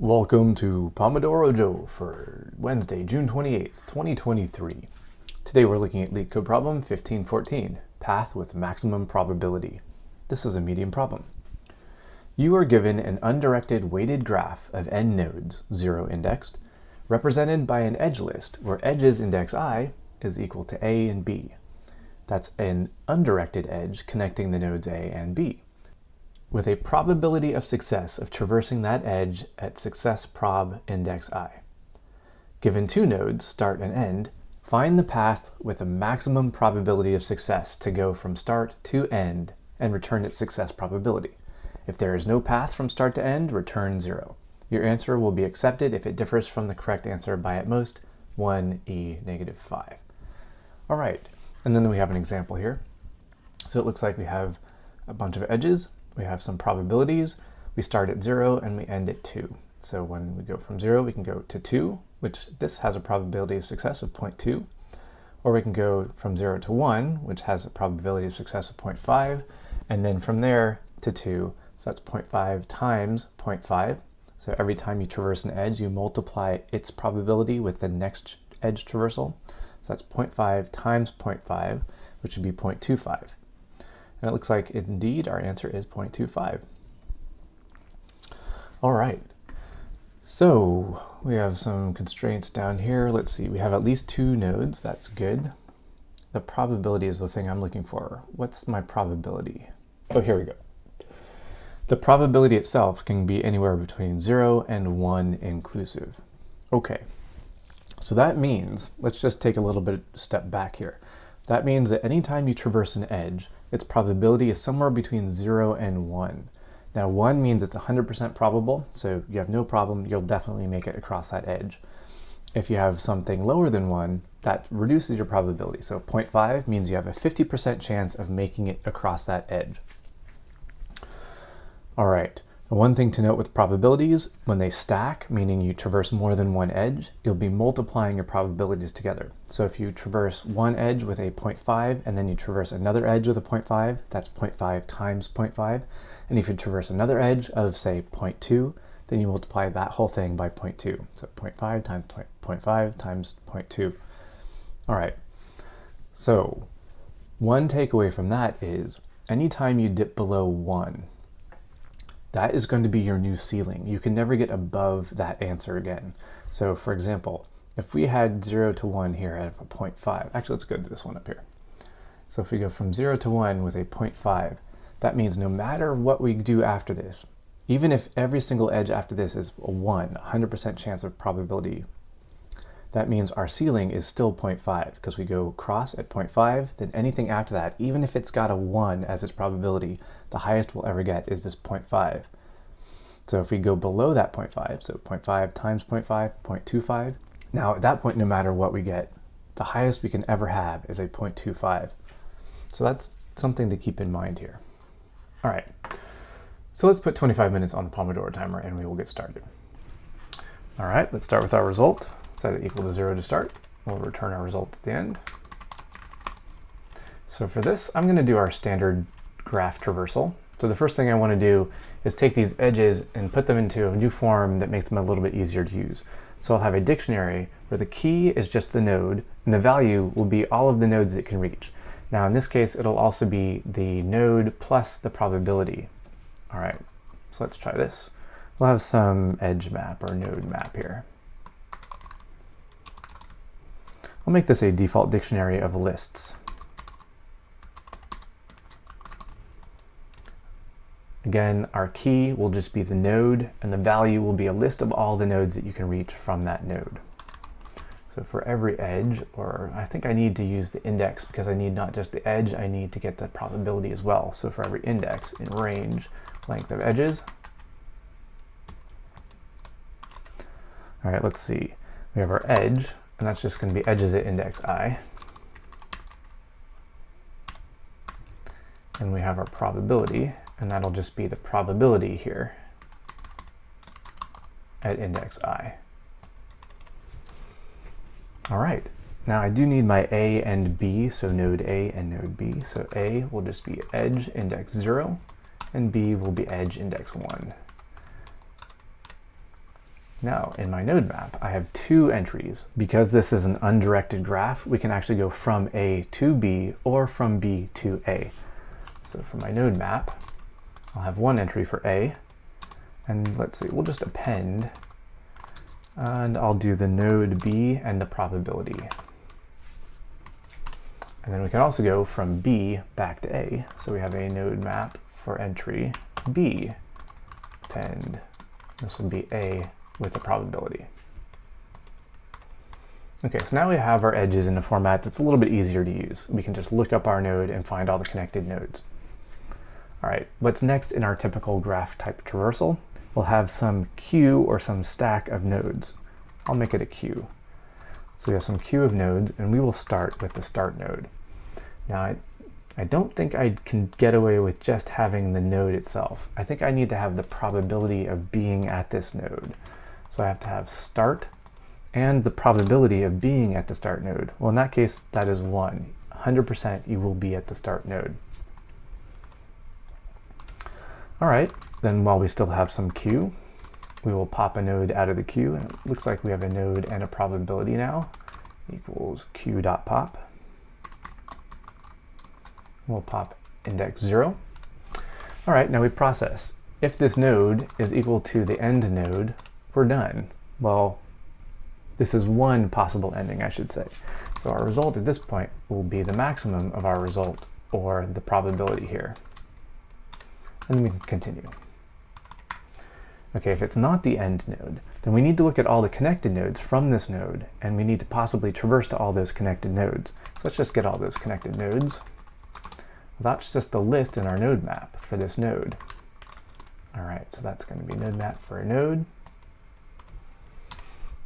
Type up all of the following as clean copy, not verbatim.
Welcome to Pomodoro Joe for Wednesday, June 28th, 2023. Today we're looking at LeetCode problem 1514, path with maximum probability. This is a medium problem. You are given an undirected weighted graph of n nodes, 0 indexed, represented by an edge list where edges index I is equal to A and B. That's an undirected edge connecting the nodes A and B, with a probability of success of traversing that edge at success prob index I. Given two nodes, start and end, find the path with a maximum probability of success to go from start to end and return its success probability. If there is no path from start to end, return 0. Your answer will be accepted if it differs from the correct answer by at most 1e-5. All right, and then we have an example here. So it looks like we have a bunch of edges. We have some probabilities. We start at 0 and we end at 2. So when we go from 0, we can go to 2, which this has a probability of success of 0.2. Or we can go from 0 to 1, which has a probability of success of 0.5. And then from there to 2, so that's 0.5 times 0.5. So every time you traverse an edge, you multiply its probability with the next edge traversal. So that's 0.5 times 0.5, which would be 0.25. And it looks like indeed our answer is 0.25. All right, so we have some constraints down here. Let's see, we have at least two nodes. That's good. The probability is the thing I'm looking for. What's my probability? Oh, here we go. The probability itself can be anywhere between 0 and 1 inclusive. Okay, so that means, let's just take a little bit step back here. That means that anytime you traverse an edge, its probability is somewhere between 0 and 1. Now 1 means it's 100% probable, so you have no problem, you'll definitely make it across that edge. If you have something lower than 1, that reduces your probability. So 0.5 means you have a 50% chance of making it across that edge. All right, one thing to note with probabilities, when they stack, meaning you traverse more than one edge, you'll be multiplying your probabilities together. So if you traverse one edge with a 0.5 and then you traverse another edge with a 0.5, that's 0.5 times 0.5. And if you traverse another edge of, say, 0.2, then you multiply that whole thing by 0.2. So 0.5 times 0.5 times 0.2. All right, so one takeaway from that is anytime you dip below 1, that is going to be your new ceiling. You can never get above that answer again. So for example, if we had 0 to 1 here at a 0.5, actually let's go to this one up here. So if we go from 0 to 1 with a 0.5, that means no matter what we do after this, even if every single edge after this is a 100% chance of probability, that means our ceiling is still 0.5 because we go across at 0.5, then anything after that, even if it's got a 1 as its probability, the highest we'll ever get is this 0.5. So if we go below that 0.5, so 0.5 times 0.5, 0.25, now at that point, no matter what we get, the highest we can ever have is a 0.25. So that's something to keep in mind here. All right, so let's put 25 minutes on the Pomodoro timer and we will get started. All right, let's start with our result. Set it equal to 0 to start. We'll return our result at the end. So for this, I'm going to do our standard graph traversal. So the first thing I want to do is take these edges and put them into a new form that makes them a little bit easier to use. So I'll have a dictionary where the key is just the node and the value will be all of the nodes it can reach. Now in this case, it'll also be the node plus the probability. All right, so let's try this. We'll have some edge map or node map here. I'll make this a default dictionary of lists. Again, our key will just be the node, and the value will be a list of all the nodes that you can reach from that node. So for every edge, or I think I need to use the index because I need not just the edge, I need to get the probability as well. So for every index in range, length of edges. All right, let's see. We have our edge, and that's just going to be edges at index I. And we have our probability, and that'll just be the probability here at index I. All right, now I do need my A and B, so node A and node B. So A will just be edge index 0, and B will be edge index 1. Now, in my node map, I have 2 entries. Because this is an undirected graph, we can actually go from A to B or from B to A. So for my node map, I'll have 1 entry for A. And let's see, we'll just append. And I'll do the node B and the probability. And then we can also go from B back to A. So we have a node map for entry B. Append. This will be A with a probability. Okay, so now we have our edges in a format that's a little bit easier to use. We can just look up our node and find all the connected nodes. All right, what's next in our typical graph type traversal? We'll have some queue or some stack of nodes. I'll make it a queue. So we have some queue of nodes, and we will start with the start node. Now, I don't think I can get away with just having the node itself. I think I need to have the probability of being at this node. So I have to have start and the probability of being at the start node. Well, in that case, that is 1. 100% you will be at the start node. All right, then while we still have some queue, we will pop a node out of the queue. And it looks like we have a node and a probability now. Equals queue.pop. We'll pop index 0. All right, now we process. If this node is equal to the end node, we're done. Well, this is one possible ending, I should say. So our result at this point will be the maximum of our result, or the probability here. And then we can continue. Okay, if it's not the end node, then we need to look at all the connected nodes from this node, and we need to possibly traverse to all those connected nodes. So let's just get all those connected nodes. That's just the list in our node map for this node. All right, so that's going to be node map for a node.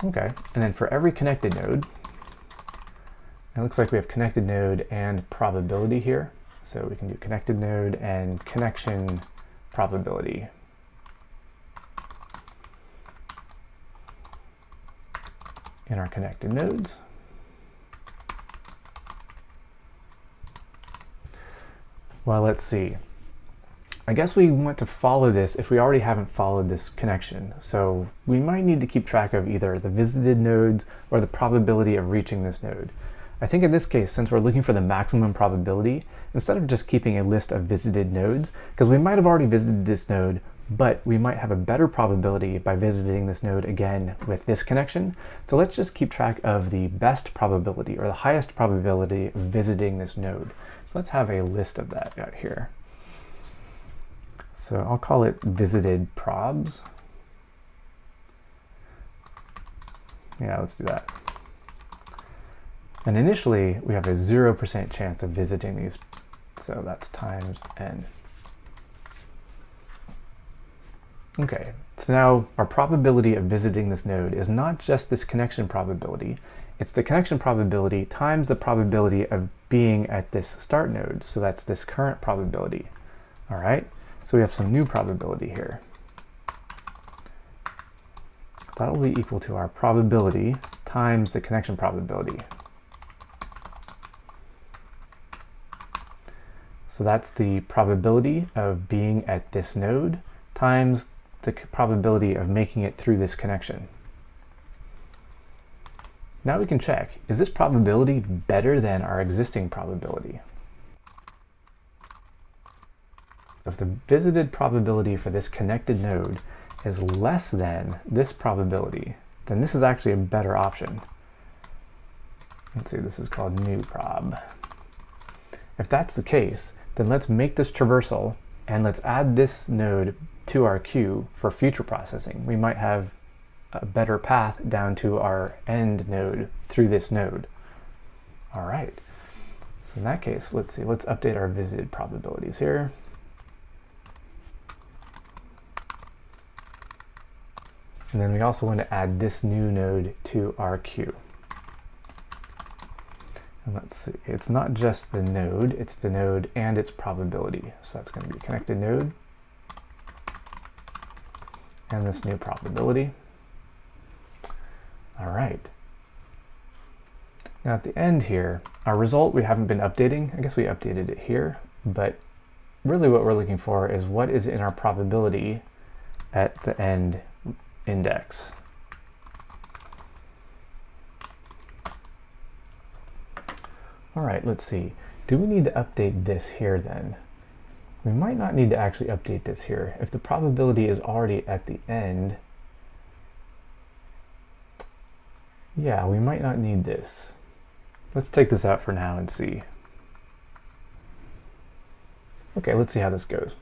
Okay, and then for every connected node, it looks like we have connected node and probability here. So we can do connected node and connection probability. In our connected nodes. Well, let's see. I guess we want to follow this if we already haven't followed this connection. So we might need to keep track of either the visited nodes or the probability of reaching this node. I think in this case, since we're looking for the maximum probability, instead of just keeping a list of visited nodes, because we might have already visited this node, but we might have a better probability by visiting this node again with this connection. So let's just keep track of the best probability or the highest probability of visiting this node. So let's have a list of that out here. So I'll call it visited probs. Yeah, let's do that. And initially, we have a 0% chance of visiting these. So that's times n. Okay, so now our probability of visiting this node is not just this connection probability, it's the connection probability times the probability of being at this start node. So that's this current probability. All right, so we have some new probability here. That'll be equal to our probability times the connection probability. So that's the probability of being at this node times the probability of making it through this connection. Now we can check, is this probability better than our existing probability? So if the visited probability for this connected node is less than this probability, then this is actually a better option. Let's see, this is called new prob. If that's the case, then let's make this traversal and let's add this node to our queue for future processing. We might have a better path down to our end node through this node. All right, so in that case, let's see, let's update our visited probabilities here. And then we also want to add this new node to our queue. And let's see, it's not just the node, it's the node and its probability. So that's going to be connected node and this new probability. All right. Now at the end here, our result we haven't been updating. I guess we updated it here, but really what we're looking for is what is in our probability at the end index. All right, let's see. Do we need to update this here then? We might not need to actually update this here. If the probability is already at the end, yeah, we might not need this. Let's take this out for now and see. Okay, let's see how this goes.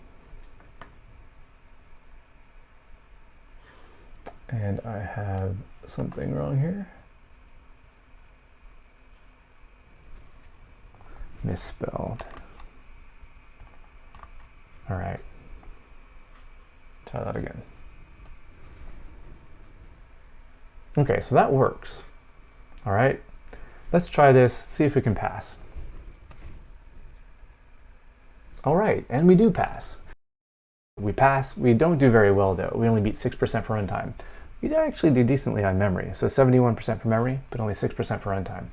And I have something wrong here. Misspelled. All right. Try that again. Okay, so that works. All right. Let's try this, see if we can pass. All right, and we do pass. We pass. We don't do very well though. We only beat 6% for runtime. We do actually do decently on memory. So 71% for memory, but only 6% for runtime.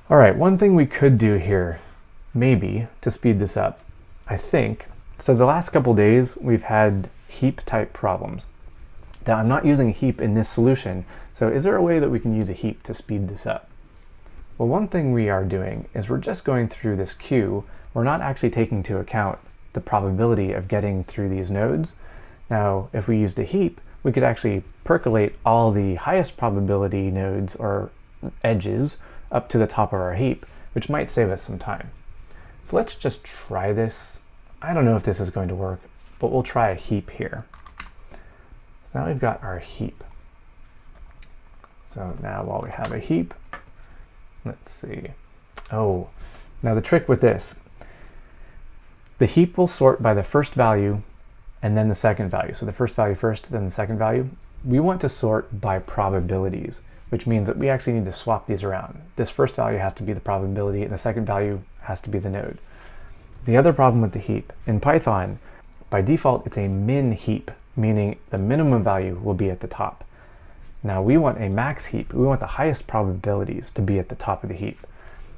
All right, one thing we could do here, maybe, to speed this up, I think. So the last couple days, we've had heap type problems. Now I'm not using a heap in this solution. So is there a way that we can use a heap to speed this up? Well, one thing we are doing is we're just going through this queue. We're not actually taking into account the probability of getting through these nodes. Now, if we used a heap, we could actually percolate all the highest probability nodes or edges up to the top of our heap, which might save us some time. So let's just try this. I don't know if this is going to work, but we'll try a heap here. So now we've got our heap. So now while we have a heap, let's see. Oh, now the trick with this, the heap will sort by the first value and then the second value. So the first value first, then the second value. We want to sort by probabilities, which means that we actually need to swap these around. This first value has to be the probability and the second value has to be the node. The other problem with the heap, in Python, by default, it's a min heap, meaning the minimum value will be at the top. Now we want a max heap. We want the highest probabilities to be at the top of the heap.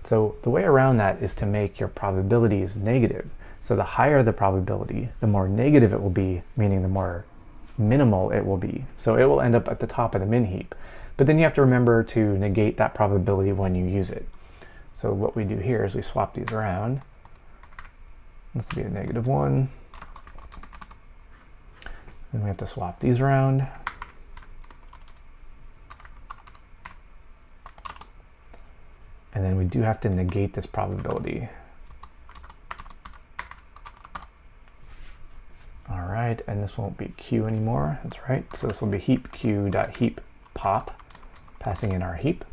So the way around that is to make your probabilities negative. So the higher the probability, the more negative it will be, meaning the more minimal it will be. So it will end up at the top of the min heap. But then you have to remember to negate that probability when you use it. So what we do here is we swap these around. This will be a -1. Then we have to swap these around. And then we do have to negate this probability. All right, and this won't be q anymore. That's right. So this will be heap q.heap pop, passing in our heap.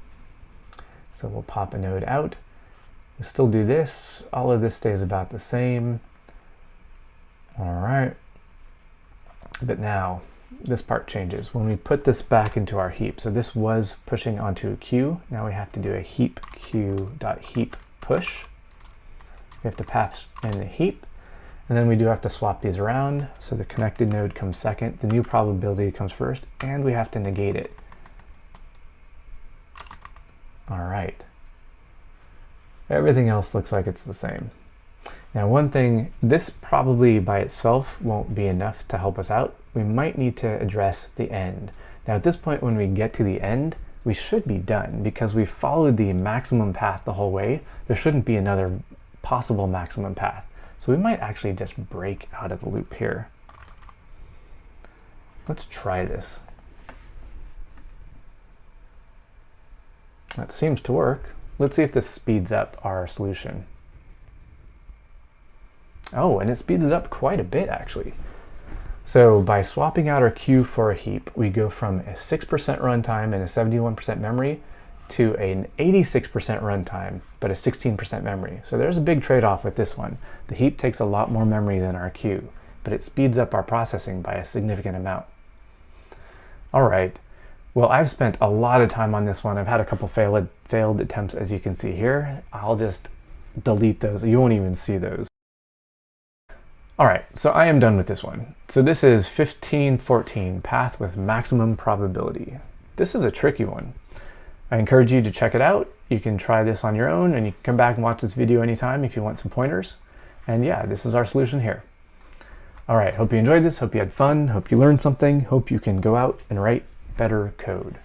So we'll pop a node out. We still do this. All of this stays about the same. All right. But now this part changes. When we put this back into our heap, so this was pushing onto a queue. Now we have to do a heap q.heap push. We have to pass in the heap. And then we do have to swap these around. So the connected node comes second, the new probability comes first, and we have to negate it. All right. Everything else looks like it's the same. Now one thing, this probably by itself won't be enough to help us out. We might need to address the end. Now at this point, when we get to the end, we should be done because we followed the maximum path the whole way. There shouldn't be another possible maximum path. So we might actually just break out of the loop here. Let's try this. That seems to work. Let's see if this speeds up our solution. Oh, and it speeds it up quite a bit actually. So by swapping out our queue for a heap, we go from a 6% runtime and a 71% memory to an 86% runtime, but a 16% memory. So there's a big trade-off with this one. The heap takes a lot more memory than our queue, but it speeds up our processing by a significant amount. All right, well, I've spent a lot of time on this one. I've had a couple failed attempts, as you can see here. I'll just delete those. You won't even see those. All right, so I am done with this one. So this is 1514, path with maximum probability. This is a tricky one. I encourage you to check it out. You can try this on your own, and you can come back and watch this video anytime if you want some pointers. And yeah, this is our solution here. All right, hope you enjoyed this, hope you had fun, hope you learned something, hope you can go out and write better code.